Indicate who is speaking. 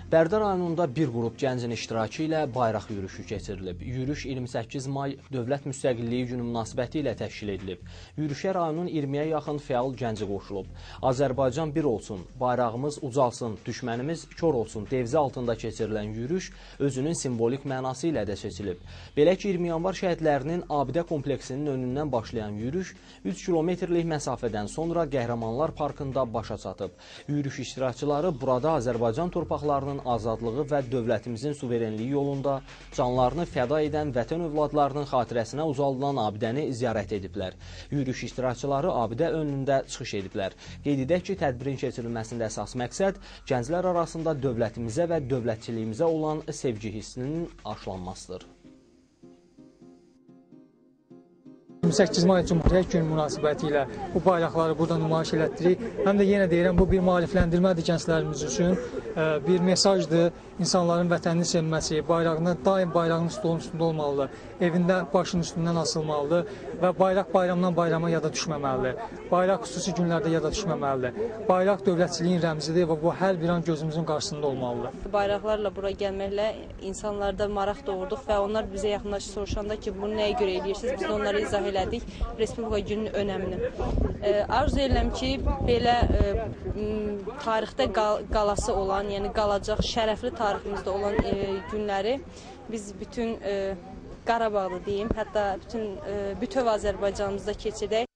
Speaker 1: Bərdə rayonunda bir qrup gəncin iştirakı ilə bayraq yürüyüşü keçirilib. Yürüyüş 28 may Dövlət Müstəqilliyi günü münasibəti ilə təşkil edilib. Yürüyüşə rayonun 20-yə yaxın fəal gənci qoşulub. Azərbaycan bir olsun, bayrağımız ucalsın, düşmənimiz kör olsun devzi altında keçirilən yürüyüş özünün simvolik mənası ilə də seçilib. Belə ki, 20 yanvar şəhidlərinin abidə kompleksinin önündən başlayan yürüyüş 3 kilometrlik məsafədən sonra Qəhrəmanlar Parkında başa çatıb. Yürüyüş iştirakçıları burada Azərbaycan torpaqlarının azadlığı və dövlətimizin suverenliyi yolunda canlarını fəda edən vətən övladlarının xatirəsinə uzadılan abidəni ziyarət ediblər. Yürüyüş iştirakçıları abidə önündə çıxış ediblər. Qeyd edək ki, tədbirin keçirilməsində əsas məqsəd gənclər arasında dövlətimizə və dövlətçiliyimizə olan sevgi hissinin aşılanmasıdır.
Speaker 2: 28 may Cümhuriyyət günü münasibəti ilə bu bayraqları burada nümayiş elətdirik. Həm də yenə deyirəm, bu bir maarifləndirmədir gənclərimiz üçün, bir mesajdır. İnsanların vətənini sevməsi, bayrağında daim bayrağın stolun üstündə olmalıdır, evində başının üstündən asılmalıdır və bayraq bayramdan bayrama yada düşməməlidir. Bayraq xüsusi günlərdə yada düşməməlidir. Bayraq dövlətçiliyin rəmzidir və bu hər bir an gözümüzün qarşısında olmalıdır.
Speaker 3: Bayraqlarla bura gəlməklə insanlarda maraq doğurduq və onlar bizə yaxınlaşıb soruşanda ki, bunu nəyə görə edirsiniz, biz də onlara izah elədik Respublika gününün önəmini. Arzu edirəm ki, belə tarixdə qalası olan, yəni qalacaq şərəfli tariximizdə olan günləri biz bütün Qarabağda deyim, hətta bütün bütöv Azərbaycanımızda keçirdək.